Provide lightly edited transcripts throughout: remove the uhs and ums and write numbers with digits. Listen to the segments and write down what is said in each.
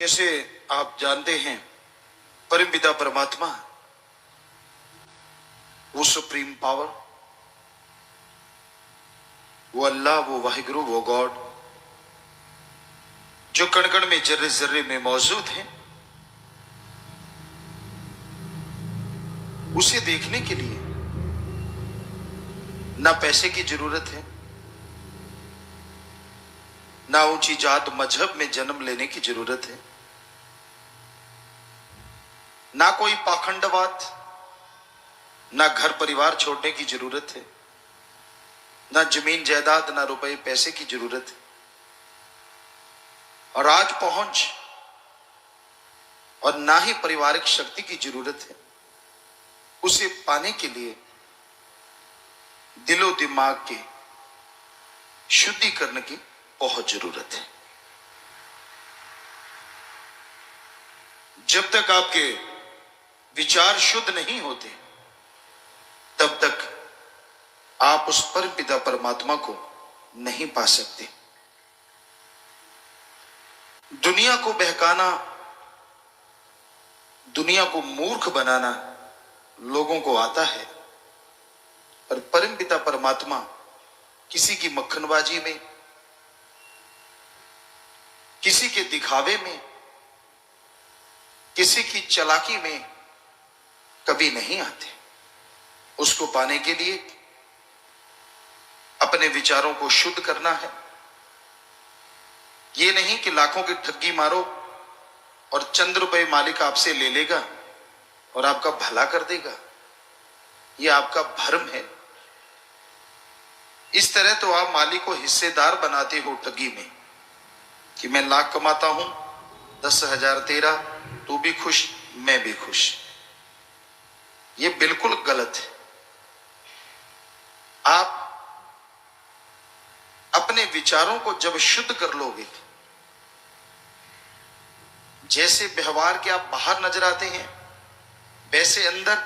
जैसे आप जानते हैं, परम पिता परमात्मा, वो सुप्रीम पावर, वो अल्लाह, वो वाहिगुरु, वो गॉड, जो कण कण में, जर्रे जर्रे में मौजूद है, उसे देखने के लिए ना पैसे की जरूरत है, ना ऊंची जात मजहब में जन्म लेने की जरूरत है, ना कोई पाखंडवाद, ना घर परिवार छोड़ने की जरूरत है, ना जमीन जायदाद, ना रुपए पैसे की जरूरत है। और आज पहुंच और ना ही पारिवारिक शक्ति की जरूरत है। उसे पाने के लिए दिलो दिमाग के शुद्धिकरण की बहुत जरूरत है। जब तक आपके विचार शुद्ध नहीं होते, तब तक आप उस परम पिता परमात्मा को नहीं पा सकते। दुनिया को बहकाना, दुनिया को मूर्ख बनाना लोगों को आता है, पर परम पिता परमात्मा किसी की मक्खनबाजी में, किसी के दिखावे में, किसी की चालाकी में कभी नहीं आते। उसको पाने के लिए अपने विचारों को शुद्ध करना है। ये नहीं कि लाखों की ठगी मारो और चंद रुपए मालिक आपसे ले लेगा और आपका भला कर देगा। यह आपका भ्रम है। इस तरह तो आप मालिक को हिस्सेदार बनाते हो ठगी में, कि मैं लाख कमाता हूं, 10,000 तेरा, तू भी खुश, मैं भी खुश। यह बिल्कुल गलत है। आप अपने विचारों को जब शुद्ध कर लोगे, जैसे व्यवहार के आप बाहर नजर आते हैं वैसे अंदर,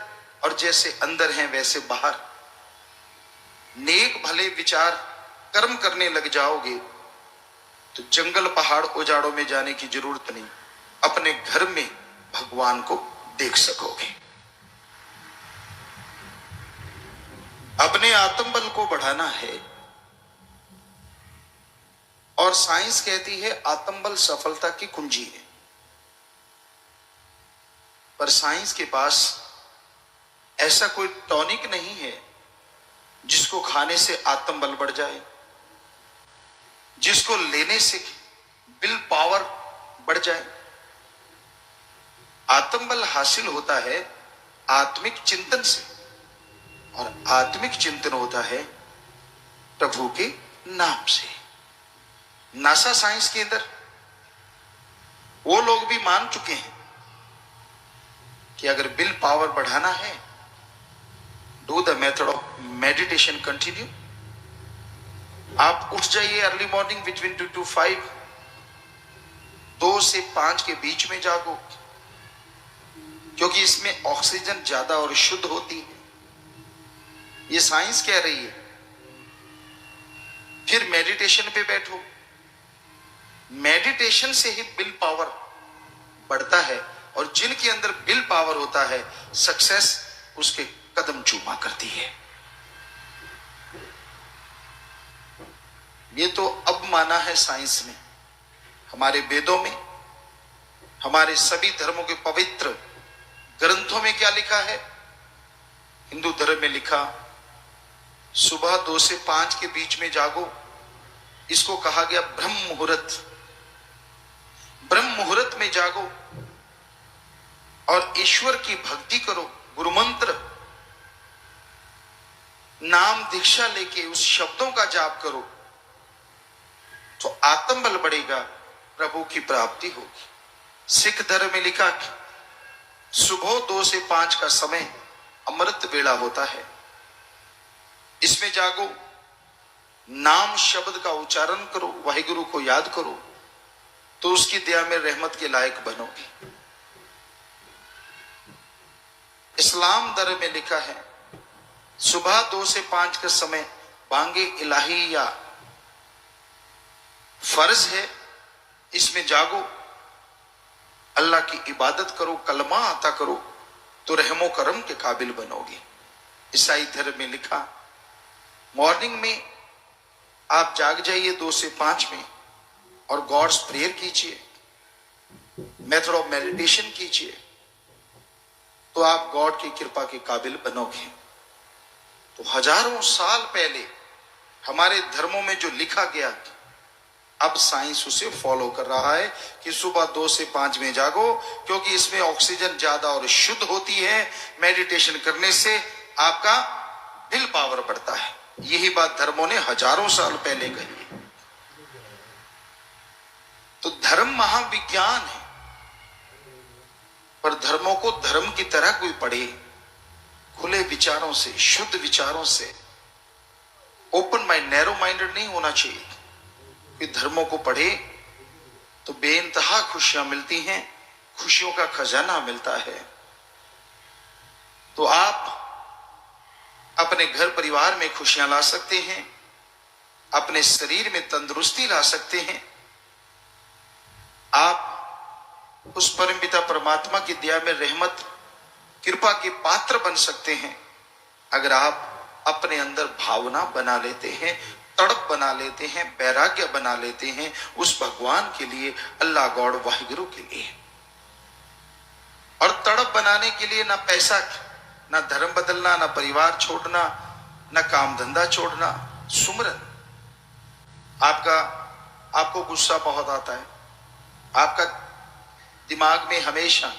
और जैसे अंदर हैं वैसे बाहर, नेक भले विचार कर्म करने लग जाओगे तो जंगल पहाड़ उजाड़ों में जाने की जरूरत नहीं, अपने घर में भगवान को देख सकोगे। अपने आत्मबल को बढ़ाना है, और साइंस कहती है आत्मबल सफलता की कुंजी है। पर साइंस के पास ऐसा कोई टॉनिक नहीं है जिसको खाने से आत्मबल बढ़ जाए, जिसको लेने से विल पावर बढ़ जाए। आत्मबल हासिल होता है आत्मिक चिंतन से, और आत्मिक चिंतन होता है प्रभु के नाम से। नासा साइंस के अंदर वो लोग भी मान चुके हैं कि अगर विल पावर बढ़ाना है, do the method of meditation continue. आप उठ जाइए अर्ली मॉर्निंग बिटवीन 2 to 5, 2 से 5 के बीच में जागो, क्योंकि इसमें ऑक्सीजन ज्यादा और शुद्ध होती है। ये साइंस कह रही है। फिर मेडिटेशन पे बैठो। मेडिटेशन से ही विल पावर बढ़ता है, और जिनके अंदर विल पावर होता है, सक्सेस उसके कदम चूमा करती है। ये तो अब माना है साइंस ने। हमारे वेदों में, हमारे सभी धर्मों के पवित्र ग्रंथों में क्या लिखा है? हिंदू धर्म में लिखा, सुबह 2 से 5 के बीच में जागो। इसको कहा गया ब्रह्म मुहूर्त। ब्रह्म मुहूर्त में जागो और ईश्वर की भक्ति करो, गुरु मंत्र, नाम दीक्षा लेके उस शब्दों का जाप करो, तो आत्मबल बढ़ेगा, प्रभु की प्राप्ति होगी। सिख धर्म में लिखा कि सुबह 2 से 5 का समय अमृत वेला होता है। इसमें जागो, नाम शब्द का उच्चारण करो, वाहिगुरु को याद करो, तो उसकी दया में रहमत के लायक बनोगे। इस्लाम धर्म में लिखा है सुबह 2 से 5 का समय बांगे इलाही या फर्ज है, इसमें जागो अल्लाह की इबादत करो, कलमा आता करो, तो रहमो करम के काबिल बनोगे। ईसाई धर्म में लिखा, मॉर्निंग में आप जाग जाइए 2 से 5 में और गॉड्स प्रेयर कीजिए, मेथड ऑफ मेडिटेशन कीजिए, तो आप गॉड की कृपा के काबिल बनोगे। तो हजारों साल पहले हमारे धर्मों में जो लिखा गया, अब साइंस उसे फॉलो कर रहा है कि सुबह 2 से 5 में जागो, क्योंकि इसमें ऑक्सीजन ज्यादा और शुद्ध होती है। मेडिटेशन करने से आपका विल पावर बढ़ता है। यही बात धर्मों ने हजारों साल पहले कही है। तो धर्म महाविज्ञान है, पर धर्मों को धर्म की तरह कोई पढ़े, खुले विचारों से, शुद्ध विचारों से, ओपन माइंड, नैरो माइंडेड नहीं होना चाहिए। कि धर्मों को पढ़े तो बेइंतहा खुशियां मिलती हैं, खुशियों का खजाना मिलता है। तो आप अपने घर परिवार में खुशियां ला सकते हैं, अपने शरीर में तंदुरुस्ती ला सकते हैं। आप उस परमपिता परमात्मा की दया में रहमत कृपा के पात्र बन सकते हैं, अगर आप अपने अंदर भावना बना लेते हैं, तड़प बना लेते हैं, वैराग्य बना लेते हैं उस भगवान के लिए, अल्लाह गॉड वाहिगुरु के लिए। और तड़प बनाने के लिए ना पैसा, ना धर्म बदलना, ना परिवार छोड़ना, ना काम धंधा छोड़ना, सुमरन। आपको गुस्सा बहुत आता है, आपका दिमाग में हमेशा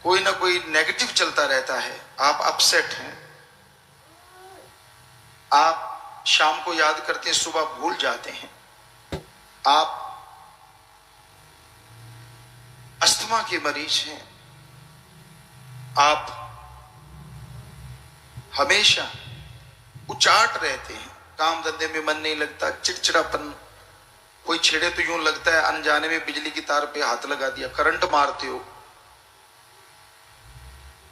कोई ना कोई नेगेटिव चलता रहता है, आप अपसेट हैं, आप शाम को याद करते हैं, सुबह भूल जाते हैं, आप अस्थमा के मरीज हैं, आप हमेशा उचाट रहते हैं, काम धंधे में मन नहीं लगता, चिड़चिड़ापन, कोई छेड़े तो यूं लगता है अनजाने में बिजली की तार पे हाथ लगा दिया, करंट मारते हो।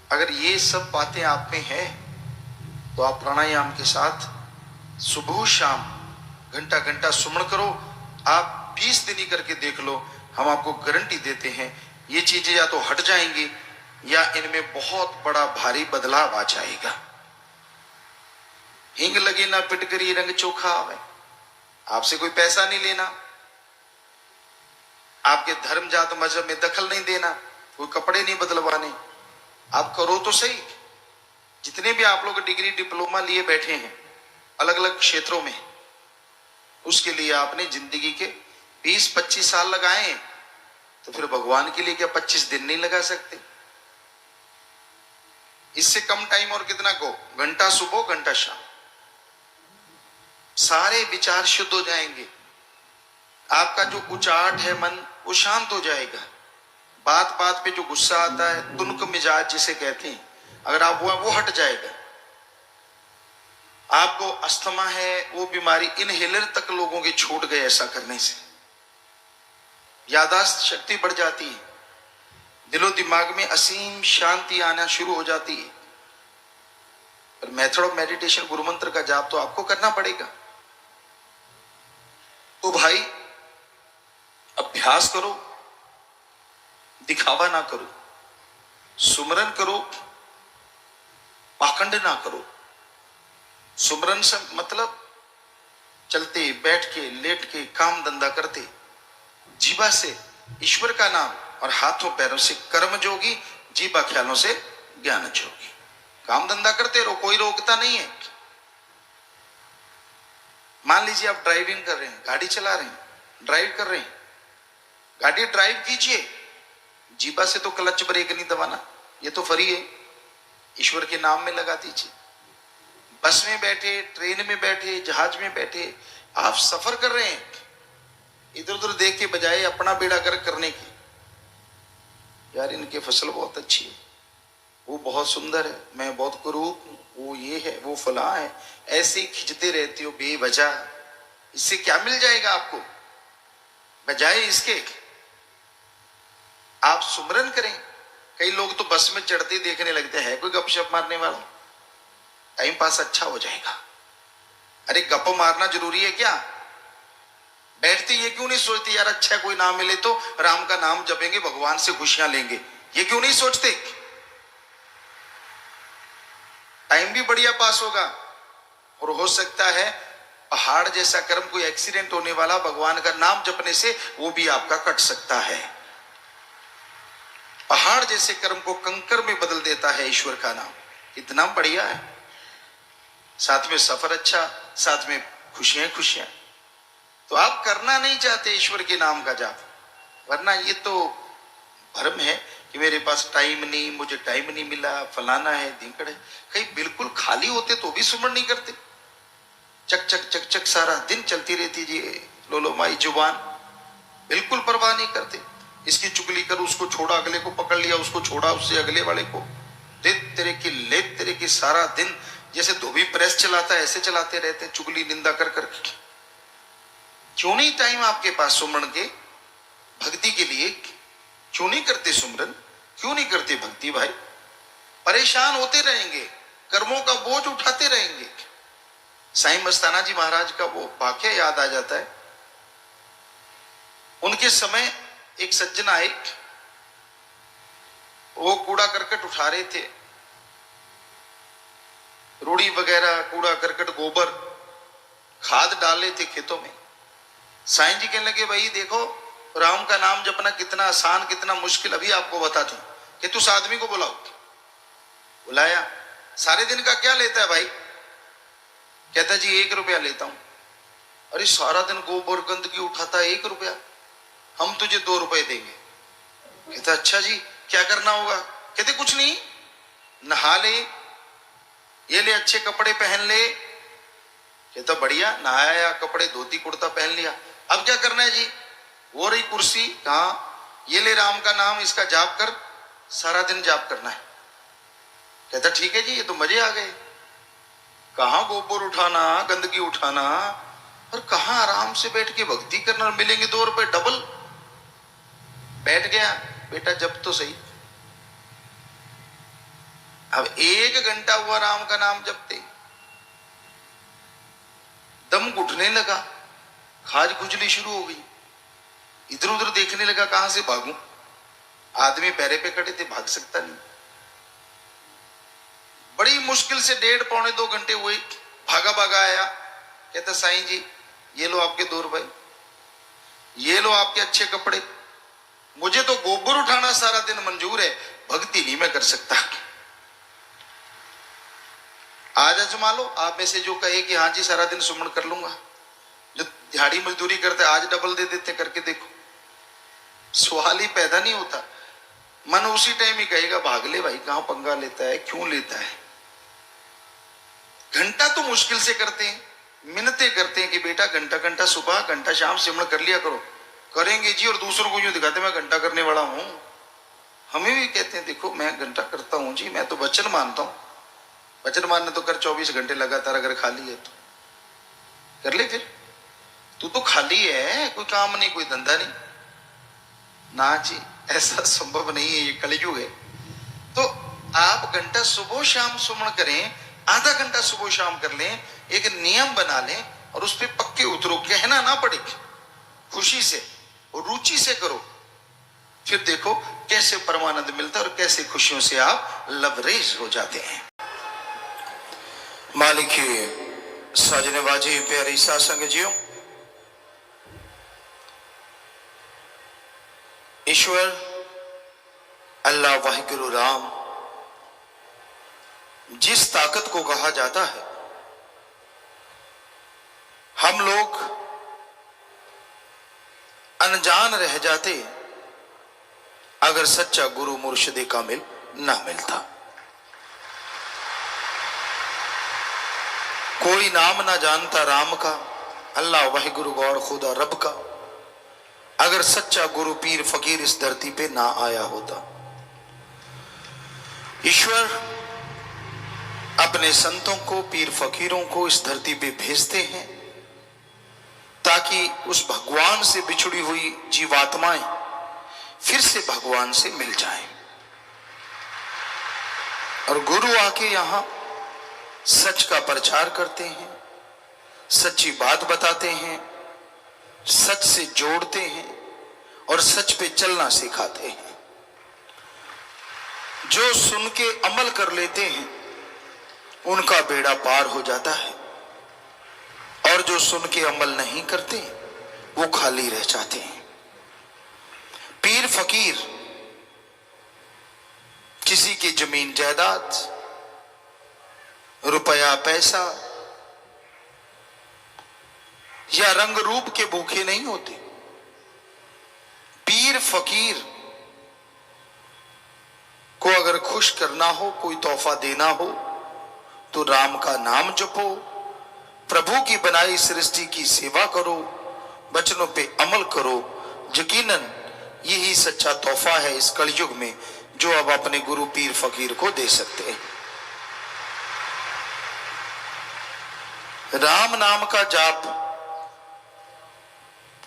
अगर ये सब बातें आप में है तो आप प्राणायाम के साथ सुबह शाम घंटा घंटा सुमन करो। आप 20 दिन ही करके देख लो, हम आपको गारंटी देते हैं ये चीजें या तो हट जाएंगी या इनमें बहुत बड़ा भारी बदलाव आ जाएगा। हिंग लगे ना पिटकरी रंग चोखा आवे, आपसे कोई पैसा नहीं लेना, आपके धर्म जात मजहब में दखल नहीं देना, कोई कपड़े नहीं बदलवाने, आप करो तो सही। जितने भी आप लोग डिग्री डिप्लोमा लिए बैठे हैं अलग अलग क्षेत्रों में, उसके लिए आपने जिंदगी के 20-25 साल लगाए, तो फिर भगवान के लिए क्या 25 दिन नहीं लगा सकते? इससे कम टाइम और कितना को, घंटा सुबह घंटा शाम, सारे विचार शुद्ध हो जाएंगे। आपका जो उचाट है मन, वो शांत हो जाएगा। बात बात पे जो गुस्सा आता है, तुनक मिजाज जिसे कहते हैं, अगर आप वो हट जाएगा। आपको अस्थमा है, वो बीमारी इनहेलर तक लोगों के छूट गए ऐसा करने से। यादाश्त शक्ति बढ़ जाती है, दिलो दिमाग में असीम शांति आना शुरू हो जाती है। पर मेथड ऑफ मेडिटेशन, गुरु मंत्र का जाप तो आपको करना पड़ेगा। तो भाई अभ्यास करो, दिखावा ना करो, सुमरन करो, पाखंड ना करो। सुमरन से मतलब चलते बैठ के लेट के काम धंधा करते, जीवा से ईश्वर का नाम और हाथों पैरों से कर्म जोगी, जीवा ख्यालों से ज्ञान जोगी। काम धंधा करते रहो, कोई रोकता नहीं है। मान लीजिए आप ड्राइविंग कर रहे हैं, गाड़ी चला रहे हैं, ड्राइव कर रहे हैं, गाड़ी ड्राइव कीजिए, जीवा से तो क्लच ब्रेक नहीं दबाना, ये तो फ्री है, ईश्वर के नाम में लगा दीजिए। बस में बैठे, ट्रेन में बैठे, जहाज में बैठे, आप सफर कर रहे हैं, इधर उधर देख के बजाय अपना बेड़ा गर्क करने की, यार इनकी फसल बहुत अच्छी है, वो बहुत सुंदर है, मैं बहुत कुरूप हूं, वो ये है, वो फला है, ऐसे ही खिंचते रहते हो बेवजह। इससे क्या मिल जाएगा आपको? बजाय इसके आप सुमरन करें। कई लोग तो बस में चढ़ते देखने लगते हैं, कोई गपशप मारने वाला, टाइम पास अच्छा हो जाएगा। अरे गप मारना जरूरी है क्या? बैठते ये क्यों नहीं सोचते यार अच्छा कोई नाम मिले तो राम का नाम जपेंगे, भगवान से खुशियां लेंगे, ये क्यों नहीं सोचते? टाइम भी बढ़िया पास होगा और हो सकता है पहाड़ जैसा कर्म, कोई एक्सीडेंट होने वाला, भगवान का नाम जपने से वो भी आपका कट सकता है। पहाड़ जैसे कर्म को कंकर में बदल देता है ईश्वर का नाम, इतना बढ़िया है। साथ में सफर अच्छा, साथ में खुशियां खुशियां। तो आप करना नहीं चाहते ईश्वर के नाम का जाप, वरना ये तो भ्रम है कि मेरे पास टाइम नहीं, मुझे टाइम नहीं मिला, फलाना है ढिंकड़ है। कहीं बिल्कुल खाली होते तो भी सुमरण नहीं करते, चक चक चक चक सारा दिन चलती रहती जी लो लो माई जुबान, बिल्कुल परवाह नहीं करते। इसकी चुगली कर, उसको छोड़ा, अगले को पकड़ लिया, उसको छोड़ा, उससे अगले वाले को ले तेरे की सारा दिन जैसे धोबी प्रेस चलाता है ऐसे चलाते रहते, चुगली निंदा कर कर। क्यों नहीं टाइम आपके पास सुमरण के, भक्ति के लिए? क्यों नहीं करते सुमरन, क्यों नहीं करते भक्ति? भाई परेशान होते रहेंगे, कर्मों का बोझ उठाते रहेंगे। साईं मस्ताना जी महाराज का वो वाक्य याद आ जाता है। उनके समय एक सज्जन आए, वो कूड़ा करकट उठा रहे थे, रूढ़ी वगैरह, कूड़ा करकट, गोबर, खाद डाल रहे थे खेतों में। साईं जी कहने लगे भाई देखो राम का नाम जपना कितना आसान कितना मुश्किल, अभी आपको बताता हूं कि तुस आदमी को बुलाओ। बुलाया, सारे दिन का क्या लेता है भाई? कहता जी 1 रुपया लेता हूं। अरे सारा दिन गोबर गंदगी उठाता है, 1 रुपया, हम तुझे 2 रुपए देंगे। कहता अच्छा जी क्या करना होगा? कहते कुछ नहीं, नहा ले, ये ले अच्छे कपड़े पहन ले। कहता बढ़िया, नहाया, कपड़े धोती कुर्ता पहन लिया, अब क्या करना है जी? वो रही कुर्सी, कहा ये ले राम का नाम, इसका जाप कर, सारा दिन जाप करना है। कहता ठीक है जी, ये तो मजे आ गए। कहां गोबर उठाना, गंदगी उठाना, और कहां आराम से बैठ के भक्ति करना, मिलेंगे 2 रुपए डबल। बैठ गया, बेटा जब तो सही। अब 1 घंटा हुआ राम का नाम जपते, दम घुटने लगा, खाज खुजली शुरू हो गई, इधर उधर देखने लगा कहां से भागूं। आदमी पैरे पे खड़े थे, भाग सकता नहीं। बड़ी मुश्किल से 1.5-2 घंटे हुए, भागा भागा आया। कहता साईं जी ये लो आपके 2 रुपए, ये लो आपके अच्छे कपड़े, मुझे तो गोबर उठाना सारा दिन मंजूर है, भक्ति नहीं मैं कर सकता। आज आजमा लो, आप में से जो कहे कि हाँ जी सारा दिन सुमन कर लूंगा, जो दिहाड़ी मजदूरी करते आज डबल दे देते, करके देखो। सवाल ही पैदा नहीं होता, मन उसी टाइम ही कहेगा भाग ले भाई, कहां पंगा लेता है, क्यों लेता है। घंटा तो मुश्किल से करते हैं, मिन्नतें करते हैं कि बेटा घंटा घंटा सुबह घंटा शाम सिमरण कर लिया करो। करेंगे जी, और दूसरों को यूं दिखाते मैं घंटा करने वाला हूं। हमें भी कहते हैं देखो मैं घंटा करता हूं जी, मैं तो वचन मानता हूं। वचन मानने तो कर 24 घंटे लगातार, अगर खाली है तो कर ले। फिर तू तो खाली है, कोई काम नहीं, कोई धंधा नहीं। ना जी ऐसा संभव नहीं है, ये कलयुग है। तो आप घंटा सुबह शाम सुमरण करें, आधा घंटा सुबह शाम कर लें, एक नियम बना लें और उस पर पक्के उतरो, कहना ना पड़े, खुशी से और रुचि से करो। फिर देखो कैसे परमानंद मिलता है और कैसे खुशियों से आप लबरेज हो जाते हैं। मालिक साजने बाजी प्यारी सासंग जियो, ईश्वर अल्लाह वाहिगुरु राम जिस ताकत को कहा जाता है, हम लोग अनजान रह जाते अगर सच्चा गुरु मुर्शिद कामिल ना मिलता। कोई नाम ना जानता राम का, अल्लाह वाहिगुरु गौर खुदा रब का, अगर सच्चा गुरु पीर फकीर इस धरती पे ना आया होता। ईश्वर अपने संतों को, पीर फकीरों को इस धरती पे भेजते हैं ताकि उस भगवान से बिछड़ी हुई जीवात्माएं फिर से भगवान से मिल जाएं। और गुरु आके यहां सच का प्रचार करते हैं, सच्ची बात बताते हैं, सच से जोड़ते हैं और सच पे चलना सिखाते हैं। जो सुन के अमल कर लेते हैं उनका बेड़ा पार हो जाता है, और जो सुन के अमल नहीं करते वो खाली रह जाते हैं। पीर फकीर किसी की जमीन जायदाद, रुपया पैसा या रंग रूप के भूखे नहीं होते। पीर फकीर को अगर खुश करना हो, कोई तोहफा देना हो, तो राम का नाम जपो, प्रभु की बनाई सृष्टि की सेवा करो, वचनों पे अमल करो। यकीनन यही सच्चा तोहफा है इस कलयुग में जो अब अपने गुरु पीर फकीर को दे सकते हैं। राम नाम का जाप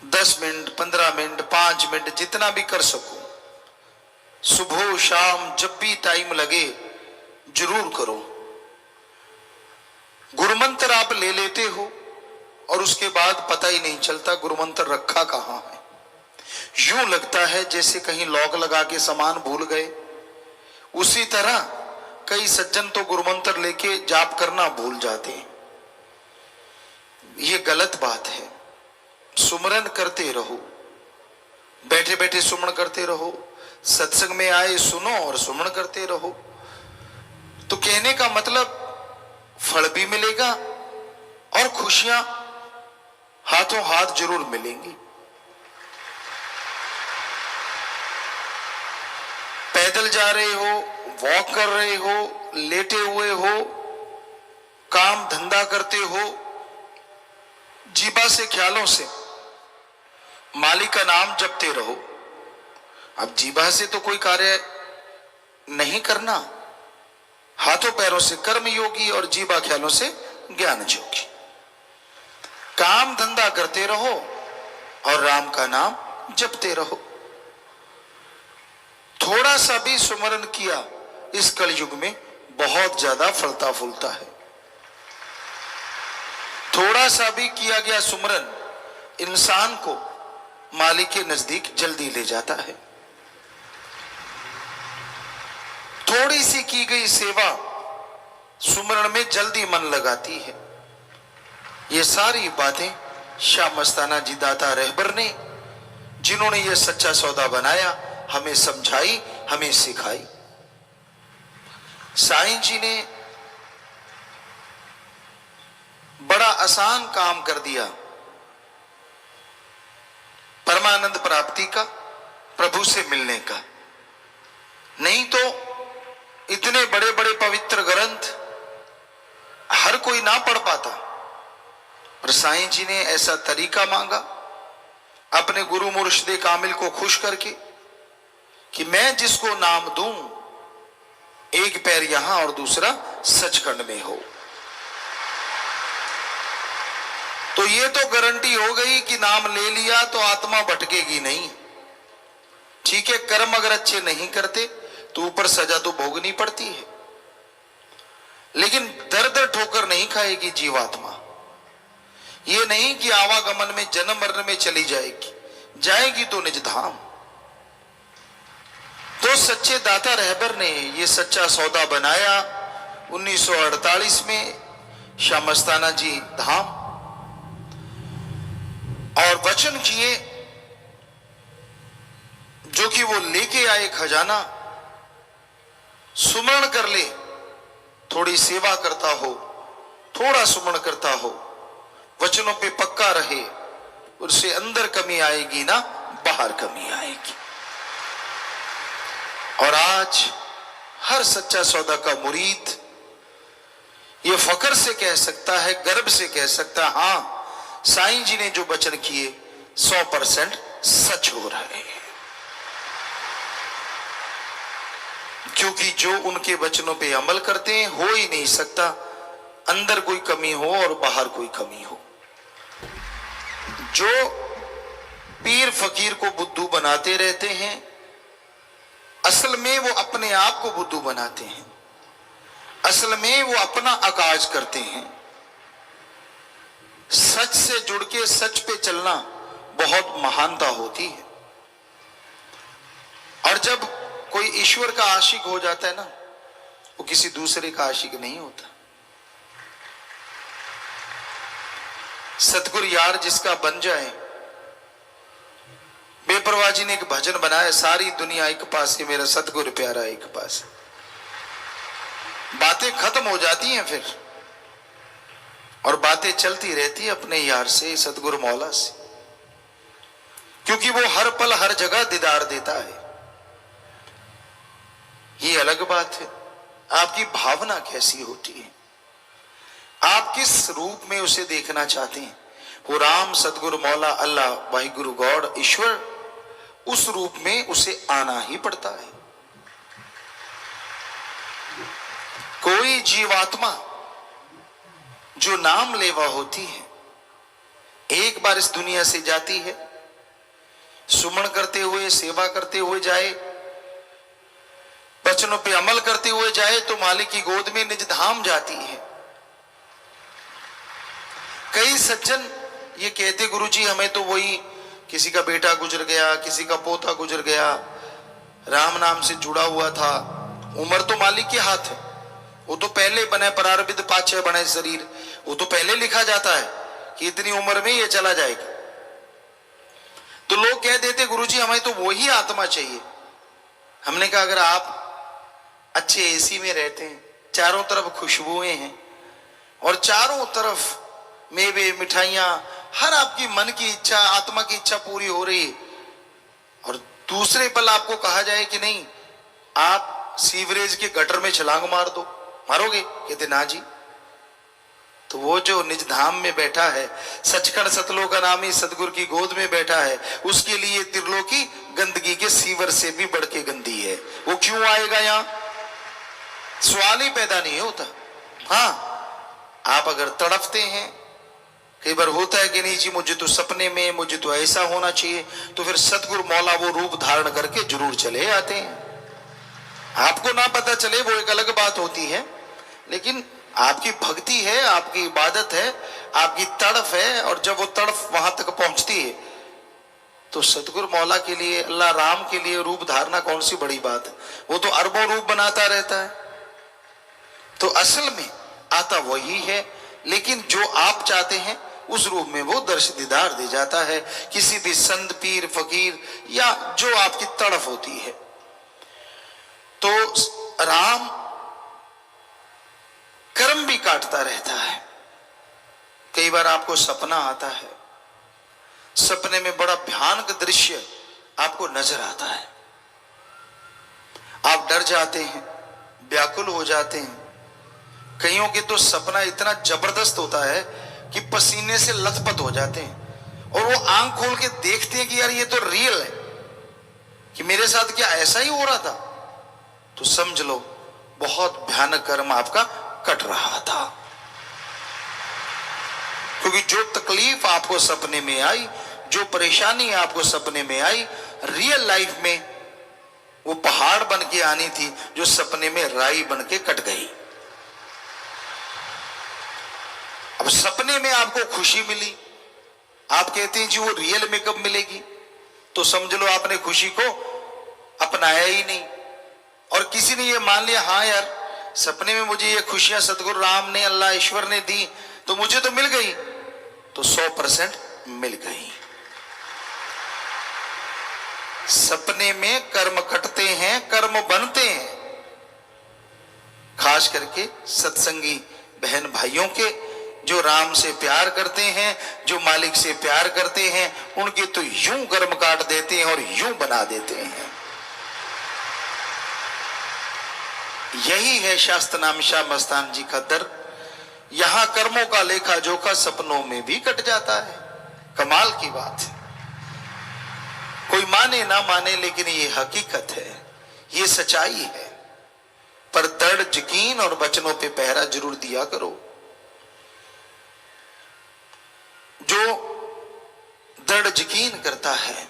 10 मिनट, 15 मिनट, 5 मिनट, जितना भी कर सको, सुबह शाम जब भी टाइम लगे जरूर करो। गुरुमंत्र आप ले लेते हो और उसके बाद पता ही नहीं चलता गुरुमंत्र रखा कहां है। यूं लगता है जैसे कहीं लॉक लगा के सामान भूल गए। उसी तरह कई सज्जन तो गुरुमंत्र लेके जाप करना भूल जाते हैं। ये गलत बात है। सुमरन करते रहो, बैठे बैठे सुमरण करते रहो, सत्संग में आए सुनो और सुमरण करते रहो। तो कहने का मतलब फल भी मिलेगा और खुशियां हाथों हाथ जरूर मिलेंगी। पैदल जा रहे हो, वॉक कर रहे हो, लेटे हुए हो, काम धंधा करते हो, जीवा से ख्यालों से मालिक का नाम जपते रहो। अब जीवा से तो कोई कार्य नहीं करना, हाथों पैरों से कर्म योगी और जीवा ख्यालों से ज्ञान योगी। काम धंधा करते रहो और राम का नाम जपते रहो। थोड़ा सा भी सुमरन किया इस कलयुग में बहुत ज्यादा फलता फूलता है। थोड़ा सा भी किया गया सुमरन इंसान को मालिक के नजदीक जल्दी ले जाता है। थोड़ी सी की गई सेवा सुमरन में जल्दी मन लगाती है। ये सारी बातें शाह मस्ताना जी दाता रहबर ने, जिन्होंने ये सच्चा सौदा बनाया, हमें समझाई, हमें सिखाई। साईं जी ने बड़ा आसान काम कर दिया परमानंद प्राप्ति का, प्रभु से मिलने का। नहीं तो इतने बड़े बड़े पवित्र ग्रंथ हर कोई ना पढ़ पाता, पर साईं जी ने ऐसा तरीका मांगा अपने गुरु मुर्शिदे कामिल को खुश करके कि मैं जिसको नाम दूं एक पैर यहां और दूसरा सचखंड में हो। तो ये तो गारंटी हो गई कि नाम ले लिया तो आत्मा भटकेगी नहीं। ठीक है, कर्म अगर अच्छे नहीं करते तो ऊपर सजा तो भोगनी पड़ती है, लेकिन दर दर ठोकर नहीं खाएगी जीवात्मा। ये नहीं कि आवागमन में जन्म मरण में चली जाएगी, जाएगी तो निज धाम। तो सच्चे दाता रहबर ने ये सच्चा सौदा बनाया 1948 में शाह मस्ताना जी धाम, और वचन किए जो कि वो लेके आए खजाना, सुमरण कर ले, थोड़ी सेवा करता हो, थोड़ा सुमरण करता हो, वचनों पे पक्का रहे, उससे अंदर कमी आएगी ना बाहर कमी आएगी। और आज हर सच्चा सौदा का मुरीद ये फकर से कह सकता है, गर्व से कह सकता है, हां साईं जी ने जो वचन किए 100% सच हो रहे हैं। क्योंकि जो उनके वचनों पे अमल करते हैं, हो ही नहीं सकता अंदर कोई कमी हो और बाहर कोई कमी हो। जो पीर फकीर को बुद्धू बनाते रहते हैं, असल में वो अपने आप को बुद्धू बनाते हैं। असल में वो अपना आकाज करते हैं। सच से जुड़ के सच पे चलना बहुत महानता होती है। और जब कोई ईश्वर का आशिक हो जाता है ना, वो किसी दूसरे का आशिक नहीं होता। सतगुरु यार जिसका बन जाए। बेपरवाह जी ने एक भजन बनाया, सारी दुनिया एक पास है, मेरा सतगुरु प्यारा एक पास है। बातें खत्म हो जाती हैं फिर, और बातें चलती रहती है अपने यार से, सतगुरु मौला से, क्योंकि वो हर पल हर जगह दीदार देता है। ये अलग बात है आपकी भावना कैसी होती है, आप किस रूप में उसे देखना चाहते हैं। वो राम, सतगुरु, मौला, अल्लाह, वाहिगुरु, गॉड, ईश्वर, उस रूप में उसे आना ही पड़ता है। कोई जीवात्मा जो नाम लेवा होती है, एक बार इस दुनिया से जाती है, सुमन करते हुए, सेवा करते हुए जाए, वचनों पे अमल करते हुए जाए, तो मालिक की गोद में निज धाम जाती है। कई सज्जन ये कहते, गुरुजी हमें तो वही, किसी का बेटा गुजर गया, किसी का पोता गुजर गया, राम नाम से जुड़ा हुआ था, उम्र तो मालिक के हाथ है, वो तो पहले बने, प्रारब्ध पाछे बने शरीर, वो तो पहले लिखा जाता है कि इतनी उम्र में ये चला जाएगा। तो लोग कह देते गुरुजी हमें तो वही आत्मा चाहिए। हमने कहा अगर आप अच्छे एसी में रहते हैं, चारों तरफ खुशबुएं हैं और चारों तरफ मेवे, मिठाइयां, हर आपकी मन की इच्छा, आत्मा की इच्छा पूरी हो रही है, और दूसरे पल आपको कहा जाए कि नहीं आप सीवरेज के गटर में छलांग मार दो, मारोगे? कहते ना जी। तो वो जो निज धाम में बैठा है, सचखंड सतलोक नामी सतगुरु की गोद में बैठा है, उसके लिए त्रिलोकी गंदगी के सीवर से भी बढ़ के गंदी है। वो क्यों आएगा यहाँ, सवाल ही पैदा नहीं होता। हाँ, आप अगर तड़पते हैं, कई बार होता है कि नहीं जी मुझे तो सपने में, मुझे तो ऐसा होना चाहिए, तो फिर सतगुरु मौला वो रूप धारण करके जरूर चले आते हैं। आपको ना पता चले वो एक अलग बात होती है, लेकिन आपकी भक्ति है, आपकी इबादत है, आपकी तड़फ है, और जब वो तड़फ वहां तक पहुंचती है तो सतगुरु मौला के लिए, अल्लाह राम के लिए रूप धारना कौन सी बड़ी बात है। वो तो अरबों रूप बनाता रहता है। तो असल में आता वही है, लेकिन जो आप चाहते हैं उस रूप में वो दर्श दीदार दे जाता है, किसी भी संत, पीर, फकीर, या जो आपकी तड़फ होती है। तो राम कर्म भी काटता रहता है। कई बार आपको सपना आता है, सपने में बड़ा भयानक दृश्य आपको नजर आता है, आप डर जाते हैं, व्याकुल हो जाते हैं। कईयों के तो सपना इतना जबरदस्त होता है कि पसीने से लथपथ हो जाते हैं, और वो आंख खोल के देखते हैं कि यार ये तो रियल है, कि मेरे साथ क्या ऐसा ही हो रहा था। तो समझ लो बहुत भयानक कर्म आपका कट रहा था, क्योंकि जो तकलीफ आपको सपने में आई, जो परेशानी आपको सपने में आई, रियल लाइफ में वो पहाड़ बन के आनी थी, जो सपने में राई बन के कट गई। अब सपने में आपको खुशी मिली, आप कहते हैं जी वो रियल में कब मिलेगी, तो समझ लो आपने खुशी को अपनाया ही नहीं। और किसी ने ये मान लिया, हाँ यार सपने में मुझे ये खुशियां सतगुरु राम ने, अल्लाह ईश्वर ने दी, तो मुझे तो मिल गई, तो 100% मिल गई। सपने में कर्म कटते हैं, कर्म बनते हैं। खास करके सत्संगी बहन भाइयों के, जो राम से प्यार करते हैं, जो मालिक से प्यार करते हैं, उनके तो यूं कर्म काट देते हैं और यूं बना देते हैं। यही है शास्त्र नाम शाह मस्तान जी का दर। यहां कर्मों का लेखा जोखा सपनों में भी कट जाता है। कमाल की बात है। कोई माने ना माने, लेकिन ये हकीकत है, ये सच्चाई है। पर दृढ़ यकीन और वचनों पे पहरा जरूर दिया करो। जो दृढ़ यकीन करता है,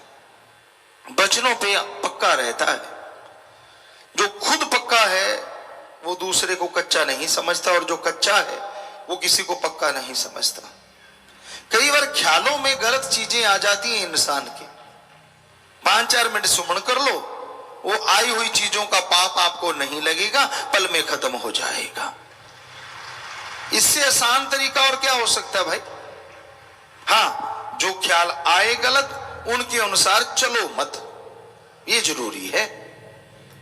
वचनों पे पक्का रहता है, जो खुद पक्का है वो दूसरे को कच्चा नहीं समझता, और जो कच्चा है वो किसी को पक्का नहीं समझता। कई बार ख्यालों में गलत चीजें आ जाती हैं इंसान के। 5-4 मिनट सुमन कर लो, वो आई हुई चीजों का पाप आपको नहीं लगेगा, पल में खत्म हो जाएगा। इससे आसान तरीका और क्या हो सकता है भाई? हाँ, जो ख्याल आए गलत उनके अनुसार चलो मत, ये जरूरी है।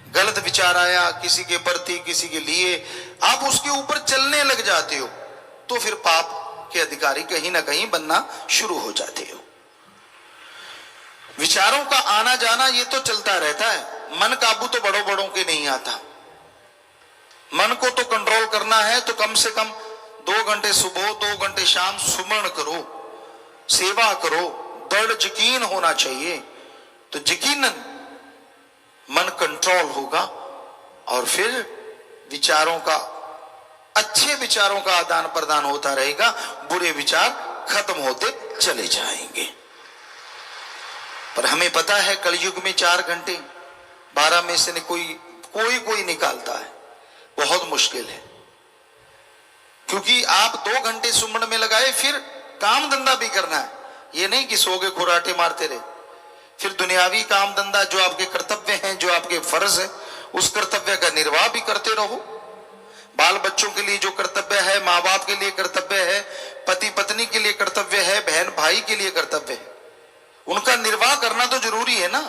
गलत विचार आया किसी के प्रति, किसी के लिए, आप उसके ऊपर चलने लग जाते हो तो फिर पाप के अधिकारी कहीं ना कहीं बनना शुरू हो जाते हो। विचारों का आना जाना ये तो चलता रहता है। मन काबू तो बड़ों बड़ों के नहीं आता। मन को तो कंट्रोल करना है तो कम से कम 2 घंटे सुबह 2 घंटे शाम सुमरण करो, सेवा करो, दृढ़ यकीन होना चाहिए, तो यकीनन मन कंट्रोल होगा और फिर विचारों का, अच्छे विचारों का आदान प्रदान होता रहेगा, बुरे विचार खत्म होते चले जाएंगे। पर हमें पता है कलयुग में 4 घंटे 12 में से कोई निकालता है, बहुत मुश्किल है। क्योंकि आप 2 घंटे सुमन में लगाए, फिर काम धंधा भी करना है। ये नहीं कि सो के खुराटे मारते रहे। फिर दुनियावी काम धंधा जो आपके कर्तव्य हैं, जो आपके फर्ज है, उस कर्तव्य का निर्वाह भी करते रहो। बाल बच्चों के लिए जो कर्तव्य है, माँ बाप के लिए कर्तव्य है, पति पत्नी के लिए कर्तव्य है, बहन भाई के लिए कर्तव्य है, उनका निर्वाह करना तो जरूरी है ना।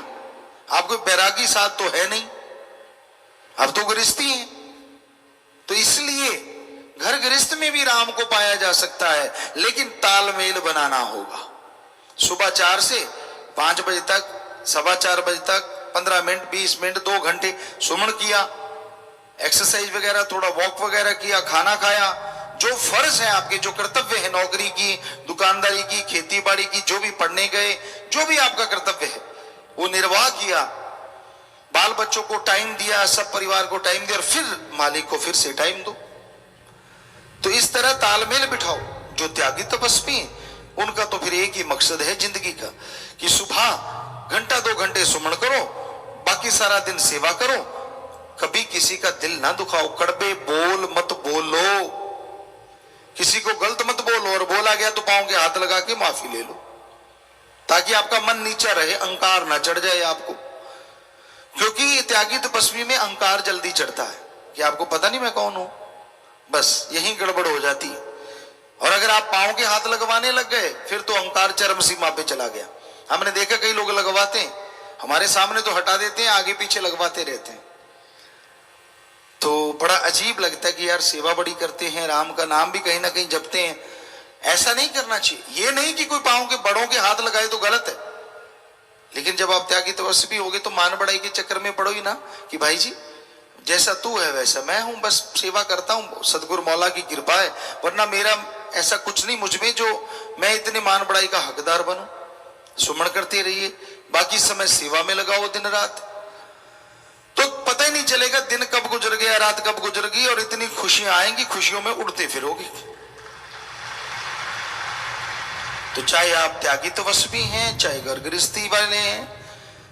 आपको बैरागी साथ तो है नहीं, अब तो गृहस्थी है। तो इसलिए घर गृहस्थ में भी राम को पाया जा सकता है, लेकिन तालमेल बनाना होगा। सुबह 4 से 5 बजे तक, 4:15 बजे तक 15 मिनट 20 मिनट 2 घंटे सुमन किया, एक्सरसाइज वगैरह, थोड़ा वॉक वगैरह किया, खाना खाया, जो फर्ज है आपके, जो कर्तव्य है, नौकरी की, दुकानदारी की, खेती बाड़ी की, जो भी पढ़ने गए, जो भी आपका कर्तव्य है वो निर्वाह किया, बाल बच्चों को टाइम दिया, सब परिवार को टाइम दिया, और फिर मालिक को फिर से टाइम दो। तो इस तरह तालमेल बिठाओ। जो त्यागी तपस्वी उनका तो फिर एक ही मकसद है जिंदगी का कि सुबह घंटा 2 घंटे सुमन करो, बाकी सारा दिन सेवा करो, कभी किसी का दिल ना दुखाओ, कड़वे बोल मत बोलो, किसी को गलत मत बोलो, और बोला गया तो पांव के हाथ लगा के माफी ले लो, ताकि आपका मन नीचा रहे, अहंकार ना चढ़ जाए आपको। क्योंकि त्यागी तपस्वी में अहंकार जल्दी चढ़ता है कि आपको पता नहीं मैं कौन हूं, बस यही गड़बड़ हो जाती है। और अगर आप पांव के हाथ लगवाने लग गए फिर तो अहंकार चरम सीमा पे चला गया। हमने देखा कई लोग लगवाते हैं, हमारे सामने तो हटा देते हैं, आगे पीछे लगवाते रहते हैं। तो बड़ा अजीब लगता है कि यार सेवा बड़ी करते हैं, राम का नाम भी कहीं ना कहीं जपते हैं, ऐसा नहीं करना चाहिए। ये नहीं कि कोई पांव के बड़ों के हाथ लगाए तो गलत है, लेकिन जब आप त्यागी तपस्वी होगे तो मान बढ़ाई के चक्कर में पड़ो ही ना कि भाई जी जैसा तू है वैसा मैं हूं, बस सेवा करता हूं, सदगुरु मौला की कृपा है, वरना मेरा ऐसा कुछ नहीं मुझ में जो मैं इतनी मान बढ़ाई का हकदार बनूं। सुमन करते रहिए, बाकी समय सेवा में लगाओ दिन रात, तो पता ही नहीं चलेगा दिन कब गुजर गया, रात कब गुजर गई, और इतनी खुशियां आएंगी, खुशियों में उड़ते फिरोगे। तो चाहे आप त्यागी तपस्वी हैं, चाहे घर गृहस्थी वाले हैं,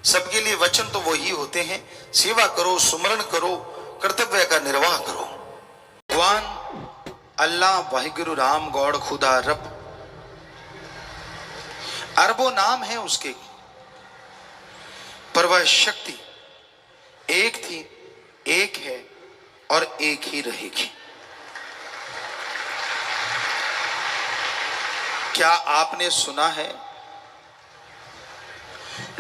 सबके लिए वचन तो वही होते हैं, सेवा करो, सुमरण करो, कर्तव्य का निर्वाह करो। भगवान अल्लाह वाहिगुरु राम गौड़ खुदा रब, अरबों नाम है उसके, पर वह शक्ति एक थी, एक है और एक ही रहेगी। क्या आपने सुना है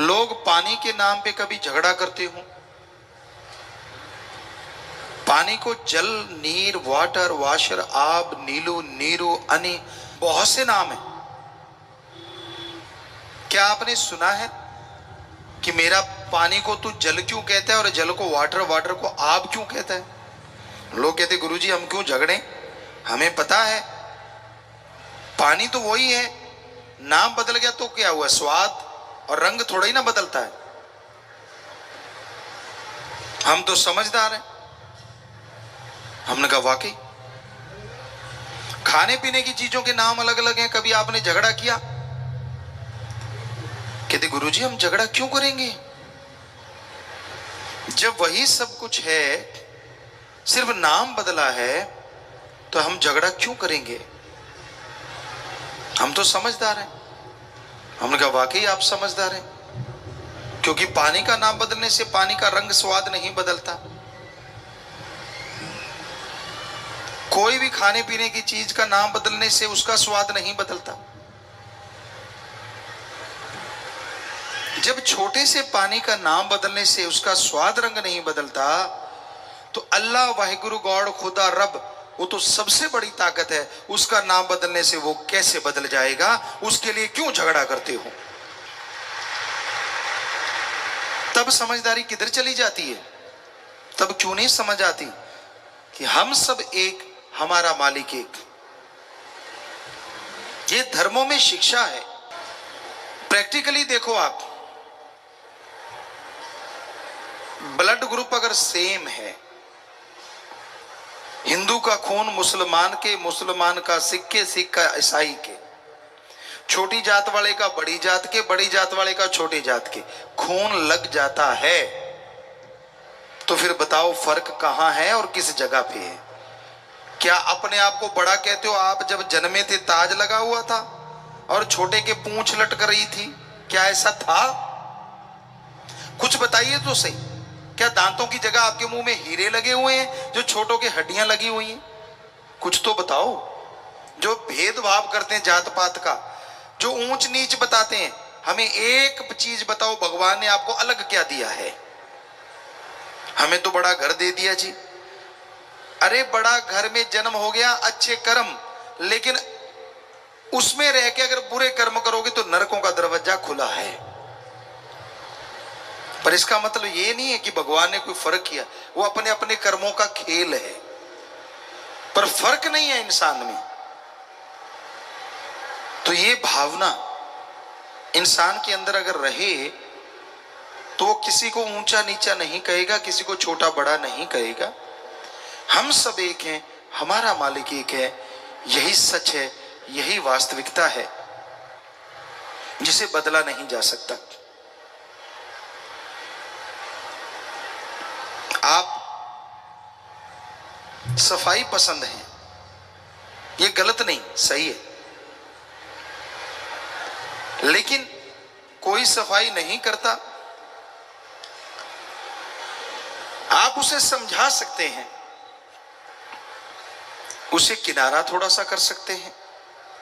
लोग पानी के नाम पे कभी झगड़ा करते हो? पानी को जल, नीर, वाटर, वाशर, आब, नीलू, नीरू, अनि, बहुत से नाम है। क्या आपने सुना है कि मेरा पानी को तू जल क्यों कहता है और जल को वाटर, वाटर को आब क्यों कहता है? लोग कहते गुरुजी हम क्यों झगड़े, हमें पता है पानी तो वही है, नाम बदल गया तो क्या हुआ, स्वाद और रंग थोड़ा ही ना बदलता है। हम तो समझदार हैं। हमने कहा वाकई खाने पीने की चीजों के नाम अलग अलग हैं, कभी आपने झगड़ा किया? कहते गुरुजी हम झगड़ा क्यों करेंगे, जब वही सब कुछ है, सिर्फ नाम बदला है, तो हम झगड़ा क्यों करेंगे? हम तो समझदार हैं। हमने कहा वाकई आप समझदार हैं, क्योंकि पानी का नाम बदलने से पानी का रंग स्वाद नहीं बदलता। कोई भी खाने पीने की चीज का नाम बदलने से उसका स्वाद नहीं बदलता। जब छोटे से पानी का नाम बदलने से उसका स्वाद रंग नहीं बदलता, तो अल्लाह वाहिगुरु गॉड खुदा रब, वो तो सबसे बड़ी ताकत है, उसका नाम बदलने से वो कैसे बदल जाएगा? उसके लिए क्यों झगड़ा करते हो? तब समझदारी किधर चली जाती है? तब क्यों नहीं समझ आती कि हम सब एक, हमारा मालिक एक। ये धर्मों में शिक्षा है। प्रैक्टिकली देखो आप, ब्लड ग्रुप अगर सेम है, हिंदू का खून मुसलमान के, मुसलमान का सिख के, सिख का ईसाई के, छोटी जात वाले का बड़ी जात के, बड़ी जात वाले का छोटी जात के, खून लग जाता है, तो फिर बताओ फर्क कहां है और किस जगह पे है? क्या अपने आप को बड़ा कहते हो? आप जब जन्मे थे ताज लगा हुआ था और छोटे के पूंछ लटक रही थी, क्या ऐसा था? कुछ बताइए तो सही। क्या दांतों की जगह आपके मुंह में हीरे लगे हुए हैं जो छोटों के हड्डियां लगी हुई हैं? कुछ तो बताओ। जो भेदभाव करते हैं जात पात का, जो ऊंच नीच बताते हैं, हमें एक चीज बताओ, भगवान ने आपको अलग क्या दिया है? हमें तो बड़ा घर दे दिया जी। अरे बड़ा घर में जन्म हो गया, अच्छे कर्म, लेकिन उसमें रह के अगर बुरे कर्म करोगे तो नरकों का दरवाजा खुला है। पर इसका मतलब ये नहीं है कि भगवान ने कोई फर्क किया, वो अपने अपने कर्मों का खेल है, पर फर्क नहीं है इंसान में। तो ये भावना इंसान के अंदर अगर रहे तो वो किसी को ऊंचा नीचा नहीं कहेगा, किसी को छोटा बड़ा नहीं कहेगा। हम सब एक हैं, हमारा मालिक एक है। यही सच है, यही वास्तविकता है जिसे बदला नहीं जा सकता। आप सफाई पसंद हैं, ये गलत नहीं, सही है, लेकिन कोई सफाई नहीं करता, आप उसे समझा सकते हैं, उसे किनारा थोड़ा सा कर सकते हैं,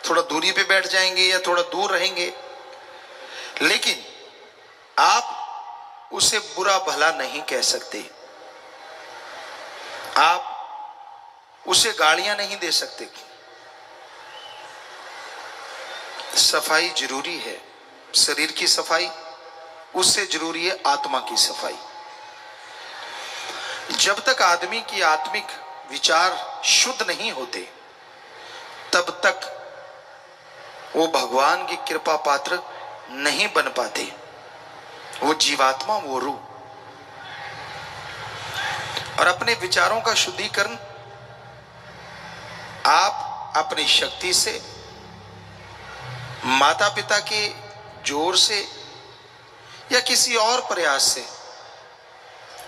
थोड़ा दूरी पे बैठ जाएंगे या थोड़ा दूर रहेंगे, लेकिन आप उसे बुरा भला नहीं कह सकते। आप उसे गालियां नहीं दे सकते। सफाई जरूरी है, शरीर की सफाई, उससे जरूरी है आत्मा की सफाई। जब तक आदमी की आत्मिक विचार शुद्ध नहीं होते, तब तक वो भगवान की कृपा पात्र नहीं बन पाते। वो जीवात्मा, वो रूह। और अपने विचारों का शुद्धिकरण आप अपनी शक्ति से, माता पिता के जोर से या किसी और प्रयास से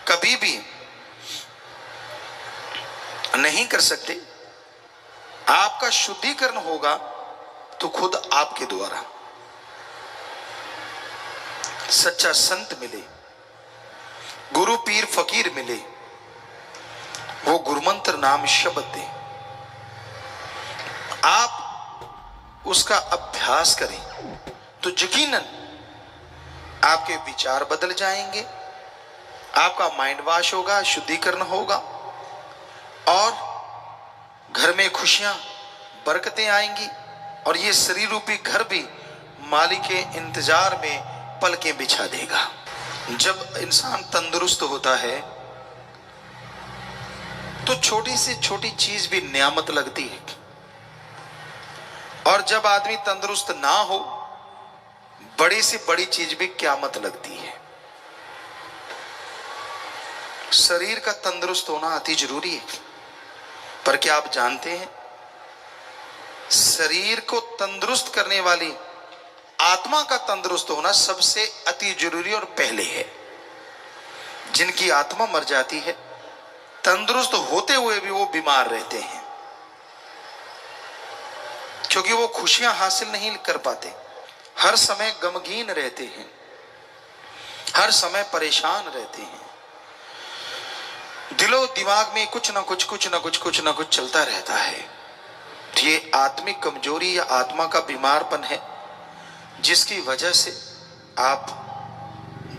कभी भी नहीं कर सकते। आपका शुद्धिकरण होगा तो खुद आपके द्वारा। सच्चा संत मिले, गुरु पीर फकीर मिले, वो गुरुमंत्र नाम शब्द दे, आप उसका अभ्यास करें तो यकीनन आपके विचार बदल जाएंगे, आपका माइंड वॉश होगा, शुद्धिकरण होगा, और घर में खुशियां, बरकतें आएंगी, और ये शरीर रूपी घर भी मालिक के इंतजार में पलकें बिछा देगा। जब इंसान तंदुरुस्त होता है तो छोटी से छोटी चीज भी नियामत लगती है, और जब आदमी तंदुरुस्त ना हो, बड़ी से बड़ी चीज भी क़यामत लगती है। शरीर का तंदुरुस्त होना अति जरूरी है, पर क्या आप जानते हैं, शरीर को तंदुरुस्त करने वाली आत्मा का तंदुरुस्त होना सबसे अति जरूरी और पहले है। जिनकी आत्मा मर जाती है, तंदुरुस्त होते हुए भी वो बीमार रहते हैं, क्योंकि वो खुशियां हासिल नहीं कर पाते, हर समय गमगीन रहते हैं, हर समय परेशान रहते हैं, दिलो दिमाग में कुछ ना कुछ चलता रहता है। ये आत्मिक कमजोरी या आत्मा का बीमारपन है, जिसकी वजह से आप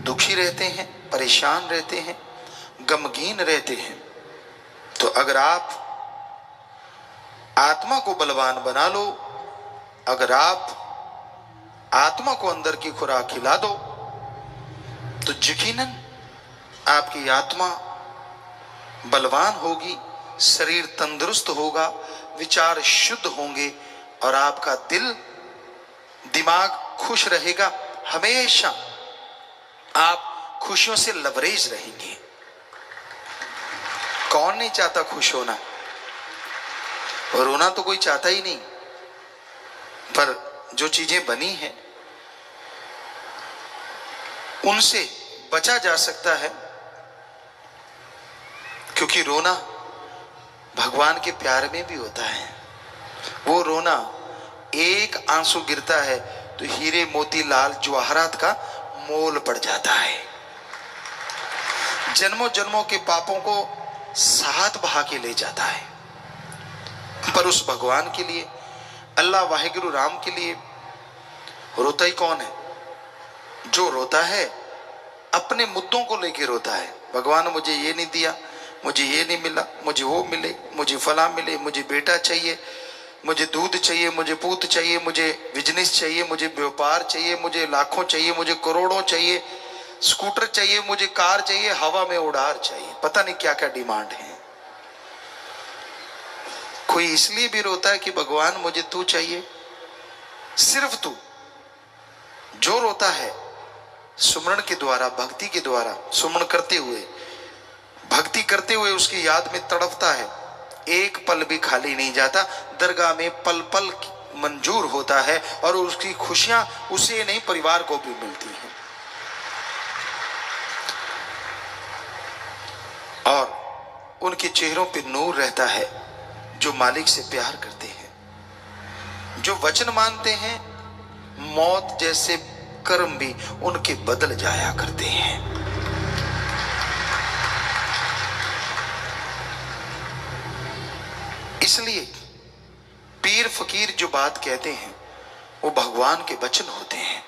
दुखी रहते हैं, परेशान रहते हैं, गमगीन रहते हैं। तो अगर आप आत्मा को बलवान बना लो, अगर आप आत्मा को अंदर की खुराक खिला दो, तो यकीनन आपकी आत्मा बलवान होगी, शरीर तंदुरुस्त होगा, विचार शुद्ध होंगे और आपका दिल दिमाग खुश रहेगा। हमेशा आप खुशियों से लबरेज रहेंगे। कौन नहीं चाहता खुश होना, और रोना तो कोई चाहता ही नहीं, पर जो चीजें बनी हैं उनसे बचा जा सकता है, क्योंकि रोना भगवान के प्यार में भी होता है। वो रोना, एक आंसू गिरता है तो हीरे मोती लाल जवाहरात का मोल पड़ जाता है, जन्मों जन्मों के पापों को साथ बहा के ले जाता है। पर उस भगवान के लिए, अल्लाह वाहिगुरु राम के लिए रोता ही कौन है? जो रोता है अपने मुद्दों को लेके रोता है। भगवान मुझे ये नहीं दिया, मुझे ये नहीं मिला, मुझे वो मिले, मुझे फला मिले, मुझे बेटा चाहिए, मुझे दूध चाहिए, मुझे पूत चाहिए, मुझे बिजनेस चाहिए, मुझे व्यापार चाहिए, मुझे लाखों चाहिए, मुझे करोड़ों चाहिए, स्कूटर चाहिए, मुझे कार चाहिए, हवा में उड़ार चाहिए, पता नहीं क्या क्या डिमांड है। कोई इसलिए भी रोता है कि भगवान मुझे तू चाहिए, सिर्फ तू। जो रोता है सुमरण के द्वारा, भक्ति के द्वारा, सुमरण करते हुए, भक्ति करते हुए उसकी याद में तड़पता है, एक पल भी खाली नहीं जाता, दरगाह में पल पल मंजूर होता है और उसकी खुशियां उसे नहीं परिवार को भी मिलती हैं। और उनके चेहरों पे नूर रहता है जो मालिक से प्यार करते हैं, जो वचन मानते हैं, मौत जैसे कर्म भी उनके बदल जाया करते हैं। इसलिए पीर फकीर जो बात कहते हैं वो भगवान के वचन होते हैं,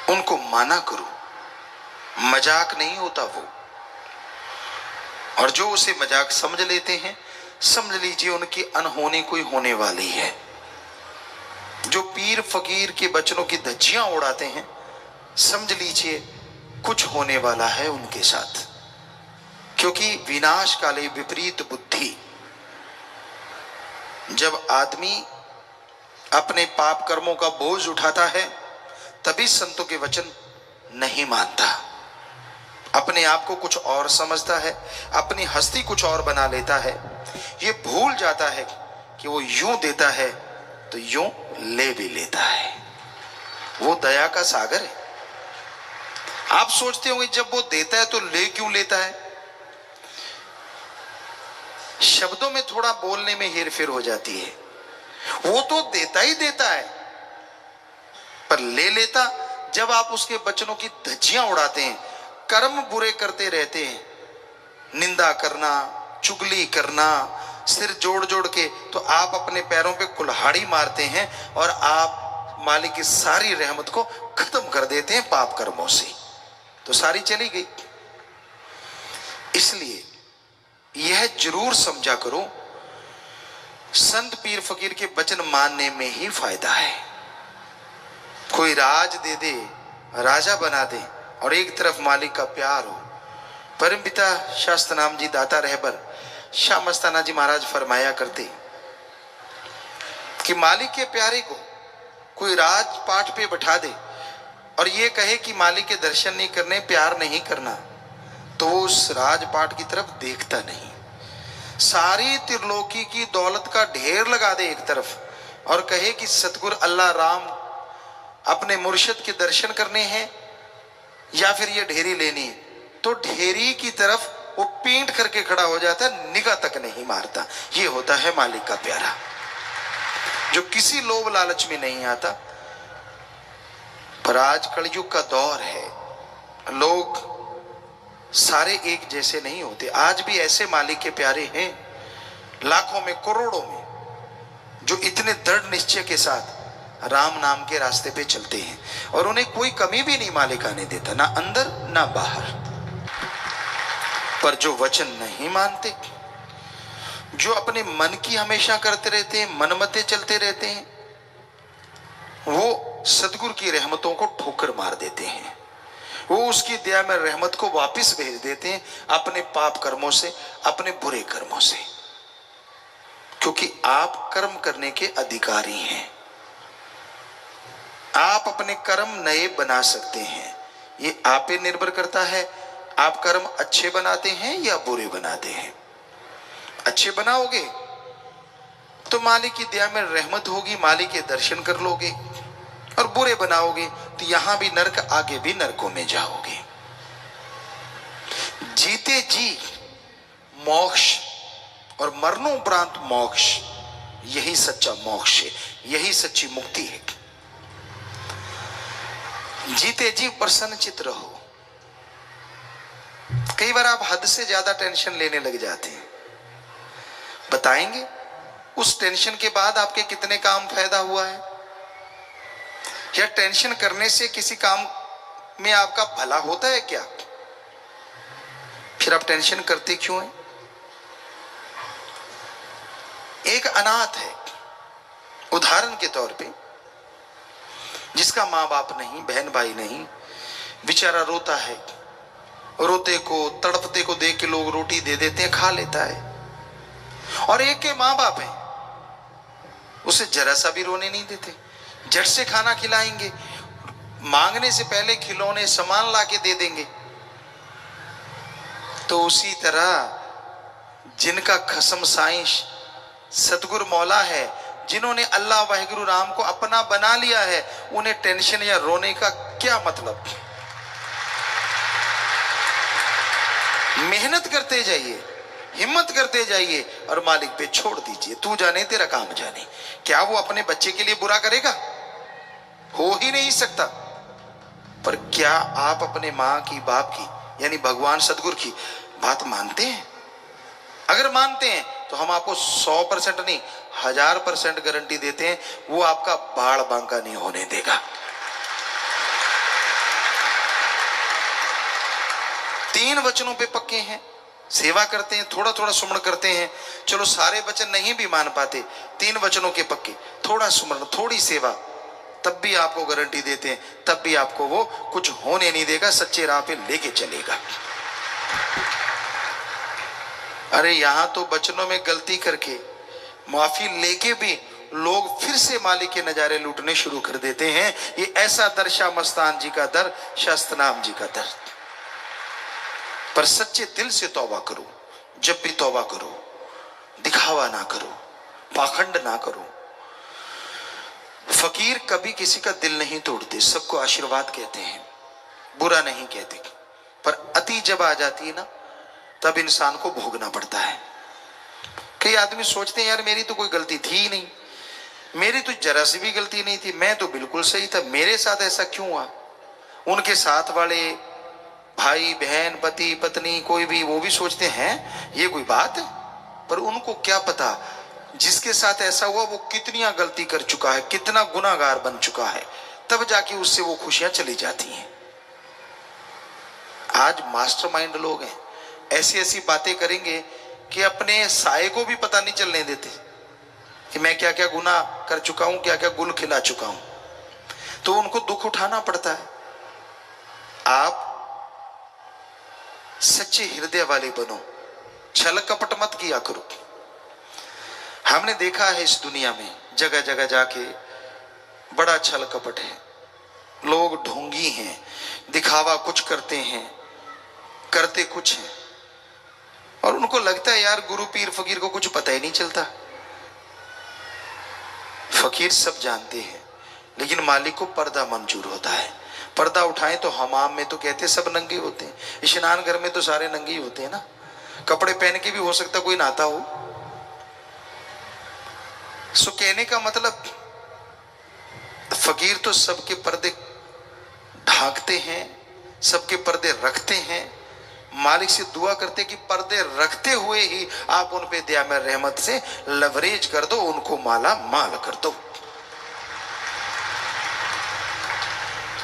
उनको माना करो, मजाक नहीं होता वो। और जो उसे मजाक समझ लेते हैं, समझ लीजिए उनकी अनहोनी कोई होने वाली है। जो पीर फकीर के वचनों की धज्जियां उड़ाते हैं, समझ लीजिए कुछ होने वाला है उनके साथ, क्योंकि विनाश काले विपरीत बुद्धि। जब आदमी अपने पाप कर्मों का बोझ उठाता है तभी संतों के वचन नहीं मानता, अपने आप को कुछ और समझता है, अपनी हस्ती कुछ और बना लेता है। ये भूल जाता है कि वो यूं देता है तो यूं ले भी लेता है। वो दया का सागर है। आप सोचते होंगे जब वो देता है तो ले क्यों लेता है? शब्दों में थोड़ा बोलने में हेरफेर हो जाती है। वो तो देता ही देता है, पर ले लेता जब आप उसके वचनों की धज्जियां उड़ाते हैं, कर्म बुरे करते रहते हैं, निंदा करना, चुगली करना, सिर जोड़ जोड़ के, तो आप अपने पैरों पे कुल्हाड़ी मारते हैं और आप मालिक की सारी रहमत को खत्म कर देते हैं पाप कर्मों से, तो सारी चली गई। इसलिए यह जरूर समझा करो, संत पीर फकीर के वचन मानने में ही फायदा है। कोई राज दे दे, राजा बना दे, और एक तरफ मालिक का प्यार हो। परम पिता शास्त्र नाम जी दाता रहबर शाह मस्ताना जी महाराज फरमाया करते कि मालिक के प्यारे को कोई राजपाट पे बैठा दे और ये कहे कि मालिक के दर्शन नहीं करने, प्यार नहीं करना, तो वो उस राजपाट की तरफ देखता नहीं। सारी त्रिलोकी की दौलत का ढेर लगा दे एक तरफ और कहे कि सतगुरु अल्लाह राम अपने मुर्शिद के दर्शन करने हैं या फिर ये ढेरी लेनी है, तो ढेरी की तरफ वो पेंट करके खड़ा हो जाता है, निगाह तक नहीं मारता। ये होता है मालिक का प्यारा। जो किसी लोभ लालच में नहीं आता। पर आज कलयुग का दौर है, लोग सारे एक जैसे नहीं होते। आज भी ऐसे मालिक के प्यारे हैं, लाखों में करोड़ों में, जो इतने दृढ़ निश्चय के साथ राम नाम के रास्ते पे चलते हैं और उन्हें कोई कमी भी नहीं मालिक आने देता, ना अंदर ना बाहर। पर जो वचन नहीं मानते, जो अपने मन की हमेशा करते रहते हैं, मनमते चलते रहते हैं, वो सदगुरु की रहमतों को ठोकर मार देते हैं। वो उसकी दया में रहमत को वापस भेज देते हैं अपने पाप कर्मों से, अपने बुरे कर्मों से। क्योंकि आप कर्म करने के अधिकारी हैं, आप अपने कर्म नए बना सकते हैं। ये आप पे निर्भर करता है, आप कर्म अच्छे बनाते हैं या बुरे बनाते हैं। अच्छे बनाओगे तो मालिक की दया में रहमत होगी, मालिक के दर्शन कर लोगे, और बुरे बनाओगे तो यहां भी नरक, आगे भी नरकों में जाओगे। जीते जी मोक्ष और मरणोपरांत मोक्ष, यही सच्चा मोक्ष है, यही सच्ची मुक्ति है। जीते जी प्रसन्न चित्त रहो। कई बार आप हद से ज्यादा टेंशन लेने लग जाते हैं। बताएंगे उस टेंशन के बाद आपके कितने काम फायदा हुआ है, या टेंशन करने से किसी काम में आपका भला होता है क्या? फिर आप टेंशन करते क्यों हैं? एक अनाथ है, उदाहरण के तौर पे, जिसका मां बाप नहीं, बहन भाई नहीं, बेचारा रोता है। रोते को, तड़पते को देख के लोग रोटी दे देते हैं, खा लेता है। और एक के मां बाप हैं, उसे जरा सा भी रोने नहीं देते, झट से खाना खिलाएंगे, मांगने से पहले खिलौने सामान ला के दे देंगे। तो उसी तरह जिनका खसम साइंस सतगुरु मौला है, जिन्होंने अल्लाह वाहिगुरु राम को अपना बना लिया है, उन्हें टेंशन या रोने का क्या मतलब? मेहनत करते जाइए, हिम्मत करते जाइए और मालिक पे छोड़ दीजिए। तू जाने तेरा काम जाने। क्या वो अपने बच्चे के लिए बुरा करेगा? हो ही नहीं सकता। पर क्या आप अपने मां की, बाप की, यानी भगवान सतगुरु की बात मानते हैं? अगर मानते हैं तो हम आपको 100% नहीं 1000% गारंटी देते हैं, वो आपका बाड़ बांका नहीं होने देगा। 3 वचनों पे पक्के हैं, सेवा करते हैं, थोड़ा थोड़ा सुमरण करते हैं। चलो सारे वचन नहीं भी मान पाते, 3 वचनों के पक्के, थोड़ा सुमरण, थोड़ी सेवा, तब भी आपको गारंटी देते हैं, तब भी आपको वो कुछ होने नहीं देगा, सच्चे राह पे लेके चलेगा। अरे यहां तो बचनों में गलती करके, माफी लेके भी लोग फिर से मालिक के नजारे लूटने शुरू कर देते हैं। ये ऐसा दर शाह मस्तान जी का दर, शास्त्रनाम जी का दर। पर सच्चे दिल से तौबा करो, जब भी तौबा करो, दिखावा ना करो, पाखंड ना करो। फकीर कभी किसी का दिल नहीं तोड़ते, सबको आशीर्वाद कहते हैं, बुरा नहीं कहते। पर अति जब आ जाती है ना, तब इंसान को भोगना पड़ता है। कई आदमी सोचते हैं यार मेरी तो कोई गलती थी ही नहीं, मेरी तो जरा सी भी गलती नहीं थी, मैं तो बिल्कुल सही था, मेरे साथ ऐसा क्यों हुआ? उनके साथ वाले भाई बहन, पति पत्नी, कोई भी, वो भी सोचते हैं ये कोई बात है। पर उनको क्या पता जिसके साथ ऐसा हुआ वो कितनी गलती कर चुका है, कितना गुनाहगार बन चुका है, तब जाके उससे वो खुशियां चली जाती हैं। आज मास्टरमाइंड लोग हैं, ऐसी ऐसी बातें करेंगे कि अपने साये को भी पता नहीं चलने देते कि मैं क्या क्या गुनाह कर चुका हूं, क्या क्या गुल खिला चुका हूं। तो उनको दुख उठाना पड़ता है। आप सच्चे हृदय वाले बनो, छल कपट मत किया करो। हमने देखा है इस दुनिया में जगह जगह जाके बड़ा छल कपट है, लोग ढोंगी हैं, दिखावा कुछ करते हैं, करते कुछ हैं, और उनको लगता है यार गुरु पीर फकीर को कुछ पता ही नहीं चलता। फकीर सब जानते हैं, लेकिन मालिक को पर्दा मंजूर होता है। पर्दा उठाएं तो हमाम में तो कहते सब नंगे होते हैं, स्नान घर में तो सारे नंगे ही होते हैं ना। कपड़े पहन के भी हो सकता कोई नहाता हो, सो कहने का मतलब फकीर तो सबके पर्दे ढांकते हैं, सबके पर्दे रखते हैं, मालिक से दुआ करते कि पर्दे रखते हुए ही आप उन पे दया में रहमत से लवरेज कर दो, उनको माला माल कर दो।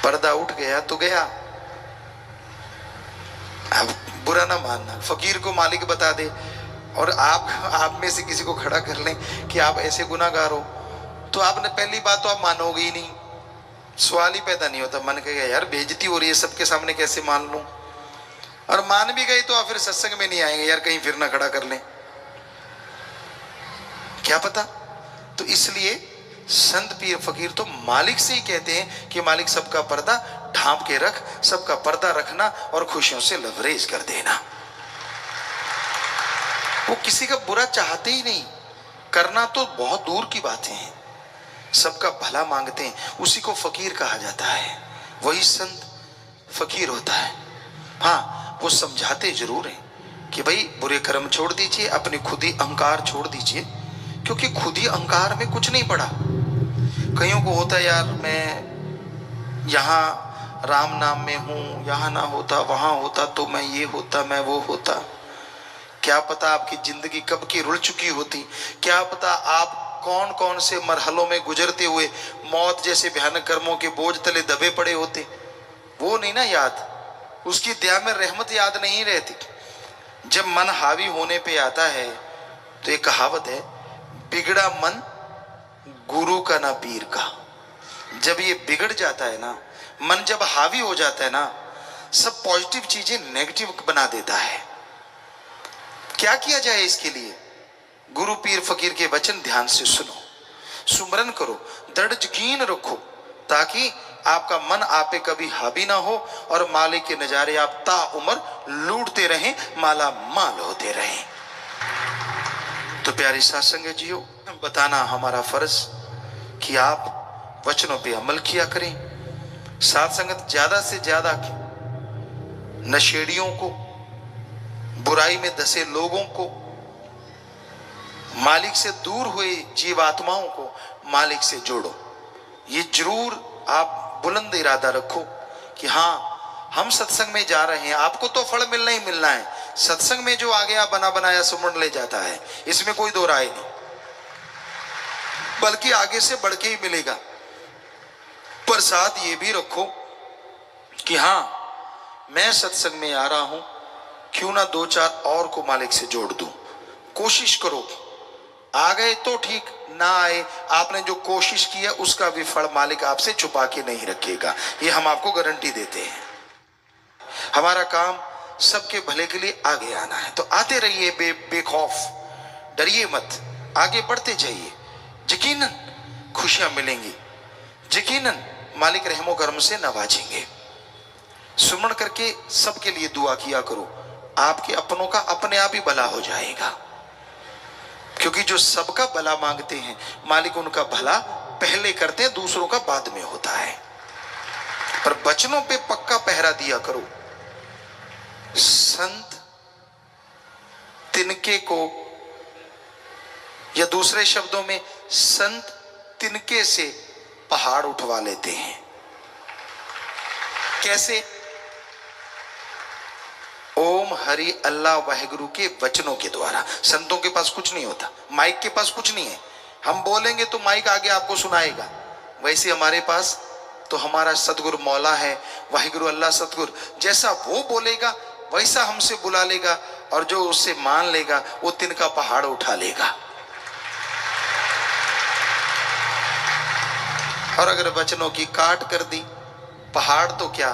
पर्दा उठ गया तो गया। अब बुरा ना मानना, फकीर को मालिक बता दे और आप में से किसी को खड़ा कर लें कि आप ऐसे गुनाहगार हो, तो आपने पहली बात तो आप मानोगे ही नहीं, सवाल ही पैदा नहीं होता। मन कहेगा यार बेइज्जती हो रही है, सबके सामने कैसे मान लूं, और मान भी गई तो आप फिर सत्संग में नहीं आएंगे, यार कहीं फिर ना खड़ा कर लें, क्या पता। तो इसलिए संत पीर फकीर तो मालिक से ही कहते हैं कि मालिक सबका पर्दा ढांप के रख, सबका पर्दा रखना और खुशियों से लवरेज कर देना। वो किसी का बुरा चाहते ही नहीं, करना तो बहुत दूर की बातें हैं, सबका भला मांगते हैं, उसी को फकीर कहा जाता है, वही संत फकीर होता है। हाँ, वो समझाते जरूर हैं कि भाई बुरे कर्म छोड़ दीजिए, अपनी खुदी अहंकार छोड़ दीजिए, क्योंकि खुदी अहंकार में कुछ नहीं पड़ा। कईयों को होता है यार मैं यहाँ राम नाम में हूँ, यहाँ ना होता वहां होता तो मैं ये होता, मैं वो होता। क्या पता आपकी जिंदगी कब की रुल चुकी होती, क्या पता आप कौन कौन से मरहलों में गुजरते हुए मौत जैसे भयानक कर्मों के बोझ तले दबे पड़े होते। वो नहीं ना याद, उसकी दया में रहमत याद नहीं रहती। जब मन हावी होने पे आता है तो एक कहावत है, बिगड़ा मन गुरु का ना पीर का। जब ये बिगड़ जाता है ना, मन जब हावी हो जाता है ना, सब पॉजिटिव चीजें नेगेटिव बना देता है। क्या किया जाए इसके लिए? गुरु पीर फकीर के वचन ध्यान से सुनो, सुमरन करो, दृढ़ यकीन रखो, ताकि आपका मन आप पे कभी हावी ना हो और मालिक के नजारे आप ताउम्र लूटते रहें, माला माल होते रहें। तो प्यारी साथ संगत जियो, बताना हमारा फर्ज कि आप वचनों पे अमल किया करें। साथ संगत ज्यादा से ज्यादा नशेड़ियों को, बुराई में धसे लोगों को, मालिक से दूर हुए जीवात्माओं को मालिक से जोड़ो। ये जरूर आप बुलंद इरादा रखो कि हाँ हम सत्संग में जा रहे हैं, आपको तो फल मिलना ही मिलना है। सत्संग में जो आ गया बना बनाया सुमरण ले जाता है, इसमें कोई दो राय नहीं, बल्कि आगे से बढ़ के ही मिलेगा। पर साथ ये भी रखो कि हाँ मैं सत्संग में आ रहा हूं, क्यों ना दो चार और को मालिक से जोड़ दूं। कोशिश करो, आ गए तो ठीक, ना आए आपने जो कोशिश की है उसका भी फल मालिक आपसे छुपा के नहीं रखेगा, ये हम आपको गारंटी देते हैं। हमारा काम सबके भले के लिए आगे आना है, तो आते रहिए बेखौफ, डरिए मत, आगे बढ़ते जाइए, यकीनन खुशियां मिलेंगी, यकीनन मालिक रहमो करम से नवाजेंगे। सुमरण करके सबके लिए दुआ किया करो, आपके अपनों का अपने आप ही भला हो जाएगा, क्योंकि जो सबका भला मांगते हैं मालिक उनका भला पहले करते हैं, दूसरों का बाद में होता है। पर वचनों पे पक्का पहरा दिया करो। संत तिनके को, या दूसरे शब्दों में संत तिनके से पहाड़ उठवा लेते हैं। कैसे? ओम हरि अल्लाह वाहिगुरु के वचनों के द्वारा। संतों के पास कुछ नहीं होता, माइक के पास कुछ नहीं है, हम बोलेंगे तो माइक आगे आपको सुनाएगा। वैसे हमारे पास तो हमारा सतगुरु मौला है, वाहिगुरु अल्लाह सतगुरु, जैसा वो बोलेगा वैसा हमसे बुला लेगा, और जो उससे मान लेगा वो तिनका पहाड़ उठा लेगा। और अगर वचनों की काट कर दी, पहाड़ तो क्या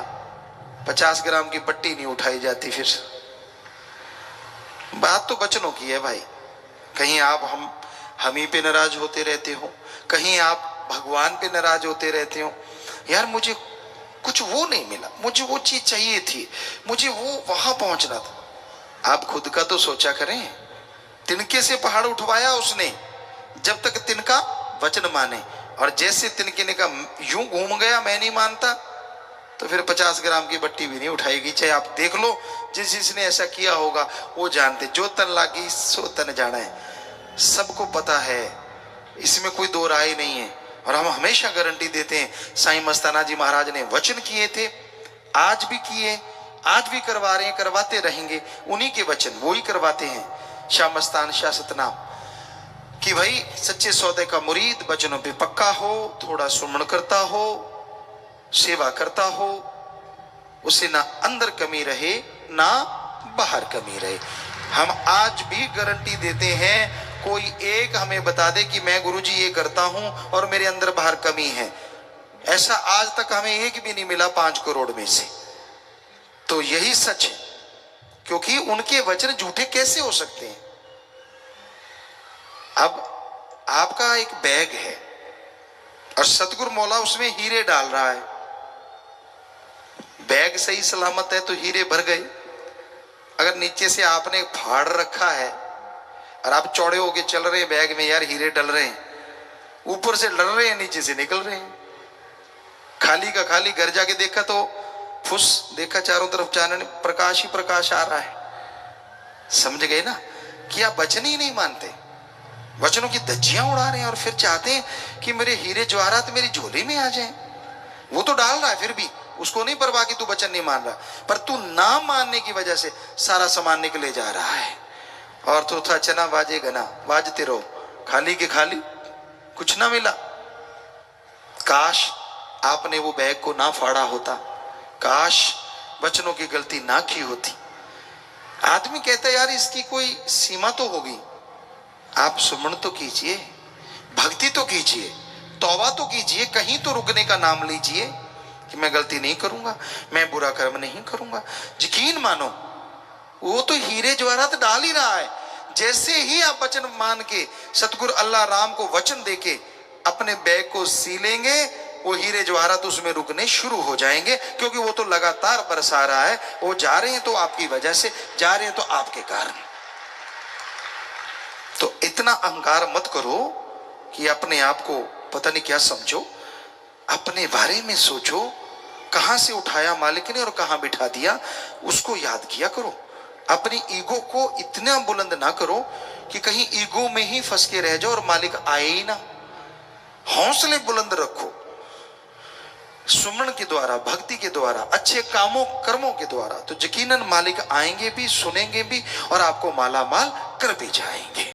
50 ग्राम की पट्टी नहीं उठाई जाती। फिर बात तो वचनों की है भाई। कहीं आप हम ही पे नाराज होते रहते हो, कहीं आप भगवान पे नाराज होते रहते हो, यार मुझे कुछ वो नहीं मिला, मुझे वो चीज चाहिए थी, मुझे वो वहां पहुंचना था। आप खुद का तो सोचा करें। तिनके से पहाड़ उठवाया उसने, जब तक तिनका वचन माने, और जैसे तिनके ने कहा यूं घूम गया मैं नहीं मानता, तो फिर 50 ग्राम की बट्टी भी नहीं उठाएगी। चाहे आप देख लो, जिसने ऐसा किया होगा वो जानते, जो तन लागी सो तन जाना है। सबको पता है इसमें कोई दो राय नहीं है। और हम हमेशा गारंटी देते हैं, साईं मस्ताना जी महाराज ने वचन किए थे, आज भी किए, आज भी करवा रहे हैं, करवाते रहेंगे। उन्हीं के वचन वो ही करवाते हैं। शाह मस्तान शाह सतनाम कि भाई सच्चे सौदे का मुरीद वचनों पे पक्का हो, थोड़ा सुमन करता हो, सेवा करता हो, उसे ना अंदर कमी रहे ना बाहर कमी रहे। हम आज भी गारंटी देते हैं, कोई एक हमें बता दे कि मैं गुरुजी ये करता हूं और मेरे अंदर बाहर कमी है, ऐसा आज तक हमें एक भी नहीं मिला 5 करोड़ में से। तो यही सच है, क्योंकि उनके वचन झूठे कैसे हो सकते हैं। अब आपका एक बैग है और सतगुरु मौला उसमें हीरे डाल रहा है, बैग सही सलामत है तो हीरे भर गए। अगर नीचे से आपने फाड़ रखा है और आप चौड़े होके चल रहे हैं बैग में, यार हीरे डल रहे हैं, ऊपर से डल रहे हैं, नीचे से निकल रहे हैं, खाली का खाली। घर जाके देखा तो फुस, देखा चारों तरफ चानन प्रकाश ही प्रकाश आ रहा है। समझ गए ना कि आप वचन ही नहीं मानते, वचनों की धज्जियां उड़ा रहे हैं और फिर चाहते हैं कि मेरे हीरे जवाहरात मेरी झोली में आ जाएं। वो तो डाल रहा है, फिर भी उसको नहीं परवाह कि तू वचन नहीं मान रहा, पर तू ना मानने की वजह से सारा सामान निकले जा रहा है। और तो था चना बाजे गना, बाजते रहो, खाली के खाली, कुछ ना मिला। काश आपने वो बैग को ना फाड़ा होता, काश वचनों की गलती ना की होती। आदमी कहता है यार इसकी कोई सीमा तो होगी, आप सुमन तो कीजिए, भक्ति तो कीजिए, तौबा तो कीजिए, कहीं तो रुकने का नाम लीजिए कि मैं गलती नहीं करूंगा, मैं बुरा कर्म नहीं करूंगा। यकीन मानो वो तो हीरे जवाहरात डाल ही रहा है। जैसे ही आप वचन मान के सतगुरु अल्लाह राम को वचन देके अपने बैग को सी लेंगे, वो हीरे जवाहरात उसमें रुकने शुरू हो जाएंगे, क्योंकि वो तो लगातार बरसा रहा है। वो जा रहे हैं तो आपकी वजह से, जा रहे हैं तो आपके कारण। तो इतना अहंकार मत करो कि अपने आप को पता नहीं क्या समझो, अपने बारे में सोचो, कहां से उठाया मालिक ने और कहां बिठा दिया, उसको याद किया करो। अपनी ईगो को इतना बुलंद ना करो कि कहीं ईगो में ही फंस के रह जाओ और मालिक आए ही ना। हौसले बुलंद रखो, सुमन के द्वारा, भक्ति के द्वारा, अच्छे कामों कर्मों के द्वारा, तो यकीनन मालिक आएंगे भी, सुनेंगे भी और आपको माला माल कर भी जाएंगे।